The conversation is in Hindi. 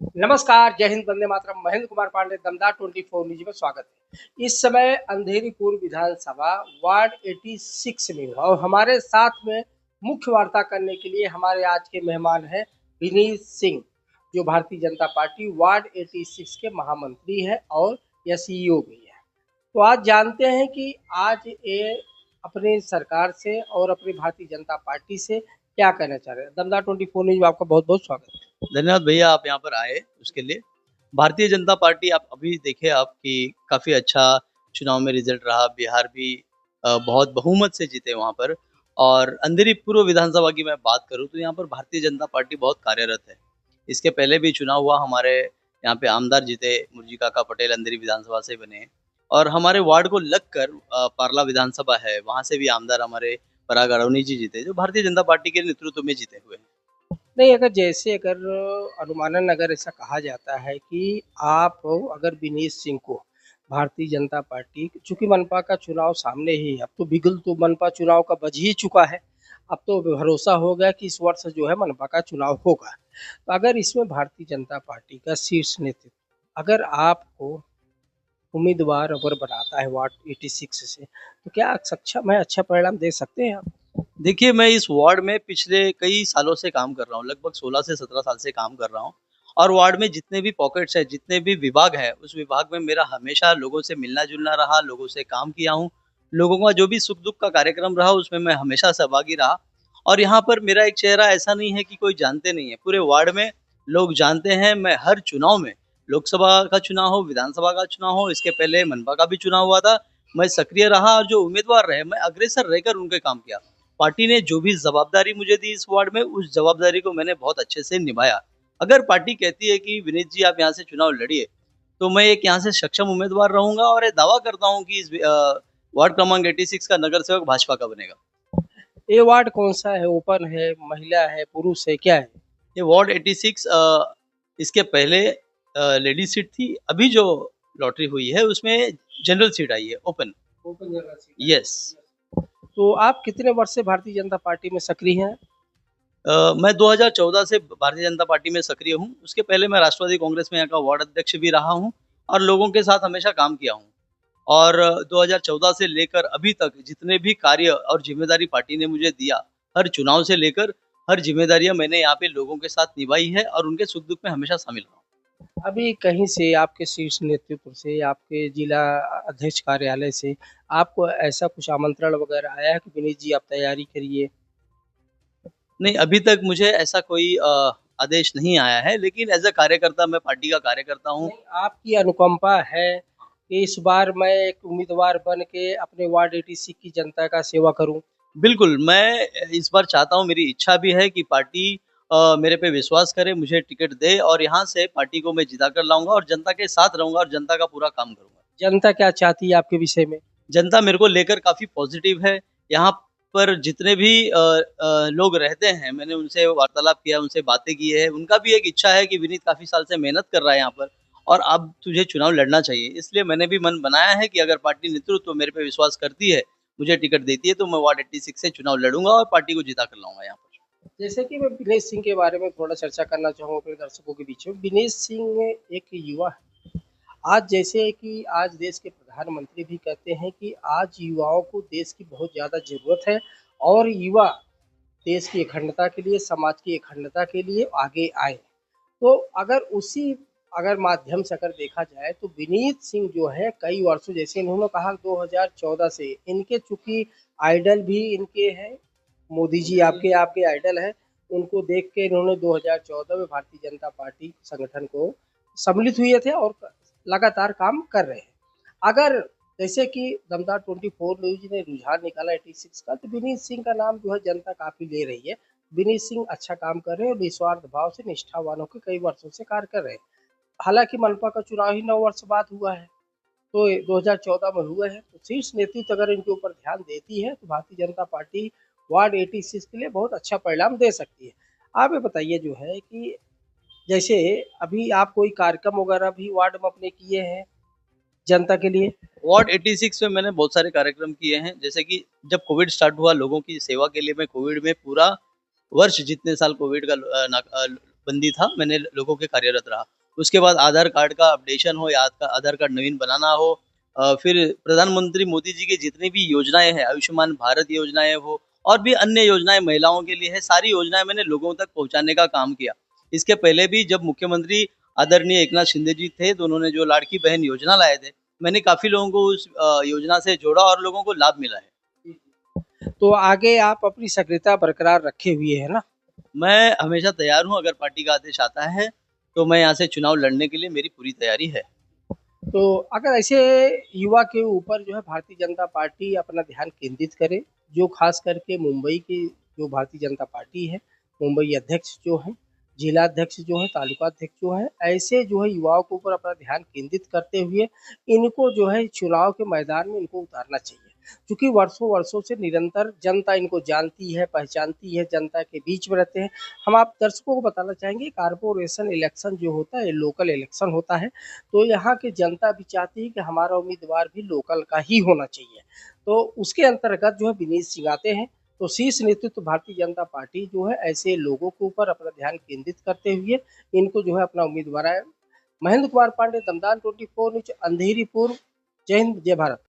नमस्कार, जय हिंद, वंदे मातरम। महेंद्र कुमार पांडे, दमदार 24 न्यूज में स्वागत है। इस समय अंधेरी पूर्व विधानसभा वार्ड 86 में हूं और हमारे साथ में मुख्य वार्ता करने के लिए हमारे आज के मेहमान हैं विनीत सिंह, जो भारतीय जनता पार्टी वार्ड 86 के महामंत्री है और या सीईओ भी है। तो आज जानते हैं कि आज ये अपनी सरकार से और अपनी भारतीय जनता पार्टी से क्या कहना चाह रहे हैं। दमदार 24 न्यूज में आपका बहुत बहुत स्वागत है। धन्यवाद भैया, आप यहाँ पर आए उसके लिए। भारतीय जनता पार्टी आप अभी देखे आप कि काफ़ी अच्छा चुनाव में रिजल्ट रहा। बिहार भी बहुत बहुमत से जीते वहाँ पर। और अंधेरी पूर्व विधानसभा की मैं बात करूँ तो यहाँ पर भारतीय जनता पार्टी बहुत कार्यरत है। इसके पहले भी चुनाव हुआ, हमारे यहाँ पे आमदार जीते, मुरजी काका पटेल अंधेरी विधानसभा से बने। और हमारे वार्ड को लगकर पारला विधानसभा है, वहाँ से भी आमदार हमारे पराग अडवाणी जी जीते, जो भारतीय जनता पार्टी के नेतृत्व में जीते हुए हैं। नहीं, अगर अनुमानन अगर ऐसा कहा जाता है कि आप अगर विनीत सिंह को भारतीय जनता पार्टी, चूंकि मनपा का चुनाव सामने ही है, अब तो बिगुल तो मनपा चुनाव का बज ही चुका है। अब तो भरोसा हो गया कि इस वर्ष जो है मनपा का चुनाव होगा। तो अगर इसमें भारतीय जनता पार्टी का शीर्ष नेतृत्व अगर आपको उम्मीदवार अगर बनाता है वार्ड 86 से, तो क्या सक्षम है, अच्छा परिणाम दे सकते हैं आप? देखिए, मैं इस वार्ड में पिछले कई सालों से काम कर रहा हूँ, लगभग 16 से 17 साल से काम कर रहा हूँ। और वार्ड में जितने भी पॉकेट्स हैं, जितने भी विभाग हैं, उस विभाग में मेरा हमेशा लोगों से मिलना-जुलना रहा, लोगों से काम किया हूँ। लोगों का जो भी सुख-दुख का कार्यक्रम रहा, उसमें मैं हमेशा सहभागी रहा। और यहाँ पर मेरा एक चेहरा ऐसा नहीं है कि कोई जानते नहीं है, पूरे वार्ड में लोग जानते हैं। मैं हर चुनाव में, लोकसभा का चुनाव हो, विधानसभा का चुनाव हो, इसके पहले मनपा का भी चुनाव हुआ था, मैं सक्रिय रहा और जो उम्मीदवार रहे, मैं अग्रसर रहकर उनके काम किया। पार्टी ने जो भी जवाबदारी मुझे दी इस वार्ड में, उस जवाबदारी को मैंने बहुत अच्छे से निभाया। अगर पार्टी कहती है कि विनीत जी आप यहाँ से चुनाव लड़िए, तो मैं एक यहाँ से सक्षम उम्मीदवार रहूंगा और ये दावा करता हूँ कि इस वार्ड क्रमांक 86 का नगर सेवक भाजपा का बनेगा। ये वार्ड कौन सा है, ओपन है, महिला है, पुरुष है, क्या है? ये वार्ड 86 इसके पहले लेडीज सीट थी, अभी जो लॉटरी हुई है उसमें जनरल सीट आई है, ओपन। ओपन जगह से। यस। तो आप कितने वर्ष से भारतीय जनता पार्टी में सक्रिय हैं? मैं 2014 से भारतीय जनता पार्टी में सक्रिय हूँ। उसके पहले मैं राष्ट्रवादी कांग्रेस में यहाँ का वार्ड अध्यक्ष भी रहा हूँ और लोगों के साथ हमेशा काम किया हूँ। और 2014 से लेकर अभी तक जितने भी कार्य और ज़िम्मेदारी पार्टी ने मुझे दिया, हर चुनाव से लेकर हर ज़िम्मेदारियाँ मैंने यहाँ पे लोगों के साथ निभाई है और उनके सुख-दुख में हमेशा शामिल रहा हूँ। अभी कहीं से आपके शीर्ष नेतृत्व से, आपके जिला अध्यक्ष कार्यालय से आपको ऐसा कुछ आमंत्रण वगैरह आया है कि विनीत जी आप तैयारी करिए? नहीं, अभी तक मुझे ऐसा कोई आदेश नहीं आया है, लेकिन एज़ अ कार्यकर्ता मैं पार्टी का कार्यकर्ता हूँ। नहीं, आपकी अनुकंपा है कि इस बार मैं एक उम्मीदवार बन के अपने वार्ड 86 की जनता का सेवा करूं? बिल्कुल, मैं इस बार चाहता हूँ, मेरी इच्छा भी है कि पार्टी मेरे पे विश्वास करे, मुझे टिकट दे और यहाँ से पार्टी को मैं जिता कर लाऊँगा और जनता के साथ रहूँगा और जनता का पूरा काम करूँगा। जनता क्या चाहती है आपके विषय में? जनता मेरे को लेकर काफ़ी पॉज़िटिव है। यहाँ पर जितने भी लोग रहते हैं, मैंने उनसे वार्तालाप किया, उनसे बातें की है। उनका भी एक इच्छा है कि विनीत काफ़ी साल से मेहनत कर रहा है यहाँ पर और अब तुझे चुनाव लड़ना चाहिए। इसलिए मैंने भी मन बनाया है कि अगर पार्टी नेतृत्व मेरे पे विश्वास करती है, मुझे टिकट देती है, तो मैं वार्ड 86 से चुनाव लड़ूँगा और पार्टी को जिता कर लाऊँगा यहाँ पर। जैसे कि मैं विनेश सिंह के बारे में थोड़ा चर्चा करना चाहूँगा अपने दर्शकों के बीच में। विनेश सिंह एक युवा है। आज जैसे कि आज देश के प्रधानमंत्री भी कहते हैं कि आज युवाओं को देश की बहुत ज़्यादा ज़रूरत है और युवा देश की अखंडता के लिए, समाज की अखंडता के लिए आगे आए। तो अगर माध्यम से अगर देखा जाए तो विनीत सिंह जो है कई वर्षों, जैसे इन्होंने कहा 2014 से इनके चूंकि आइडल भी इनके हैं, मोदी जी आपके आपके आइडल हैं। उनको देख के इन्होंने 2014 में भारतीय जनता पार्टी संगठन को सम्मिलित हुए थे और लगातार काम कर रहे हैं। अगर जैसे कि दमदार 24 न्यूज ने रुझान निकाला 86 का, तो विनीत सिंह का नाम जो है जनता काफी ले रही है। विनीत सिंह अच्छा काम कर रहे हैं और निस्वार्थ भाव से निष्ठावानों के कई वर्षों से कार्य कर रहे हैं। हालांकि मनपा का चुनाव ही 9 वर्ष बाद हुआ है, तो 2014 में हुए हैं। तो शीर्ष नेतृत्व अगर इनके ऊपर ध्यान देती है तो भारतीय जनता पार्टी वार्ड 86 के लिए बहुत अच्छा परिणाम दे सकती है। आप ये बताइए जो है कि जैसे अभी आप कोई कार्यक्रम वगैरह भी वार्ड में अपने किए हैं जनता के लिए? वार्ड 86 में मैंने बहुत सारे कार्यक्रम किए हैं, जैसे कि जब कोविड स्टार्ट हुआ, लोगों की सेवा के लिए मैं कोविड में पूरा वर्ष जितने साल कोविड का बंदी था, मैंने लोगों के कार्यरत रहा। उसके बाद आधार कार्ड का अपडेशन हो या आधार कार्ड नवीन बनाना हो, फिर प्रधानमंत्री मोदी जी की जितनी भी योजनाएँ हैं, आयुष्मान भारत योजनाएँ हो और भी अन्य योजनाएँ महिलाओं के लिए है, सारी योजनाएँ मैंने लोगों तक पहुँचाने का काम किया। इसके पहले भी जब मुख्यमंत्री आदरणीय एकनाथ शिंदे जी थे, तो उन्होंने जो लाड़की बहन योजना लाए थे, मैंने काफ़ी लोगों को उस योजना से जोड़ा और लोगों को लाभ मिला है। तो आगे आप अपनी सक्रियता बरकरार रखे हुए हैं ना? मैं हमेशा तैयार हूँ, अगर पार्टी का आदेश आता है, तो मैं यहाँ से चुनाव लड़ने के लिए मेरी पूरी तैयारी है। तो अगर ऐसे युवा के ऊपर जो है भारतीय जनता पार्टी अपना ध्यान केंद्रित करे, जो खास करके मुंबई की जो भारतीय जनता पार्टी है, मुंबई अध्यक्ष जो हैं, जिला अध्यक्ष जो हैं, तालुका अध्यक्ष जो हैं, ऐसे जो है युवाओं के ऊपर अपना ध्यान केंद्रित करते हुए इनको जो है चुनाव के मैदान में इनको उतारना चाहिए। क्योंकि वर्षों-वर्षों से निरंतर जनता इनको जानती है, पहचानती है, जनता के बीच में रहते हैं। हम आप दर्शकों को बताना चाहेंगे कारपोरेशन इलेक्शन जो होता है, लोकल इलेक्शन होता है, तो यहाँ की जनता भी चाहती है कि हमारा उम्मीदवार भी लोकल का ही होना चाहिए। तो उसके अंतर्गत जो है विनीत सिंह आते हैं, तो शीर्ष नेतृत्व भारतीय जनता पार्टी जो है ऐसे लोगों के ऊपर अपना ध्यान केंद्रित करते हुए इनको जो है अपना उम्मीदवार है। महेंद्र कुमार पांडे, दमदान 24 न्यूज़, अंधेरी पूर्व। जय हिंद, जय भारत।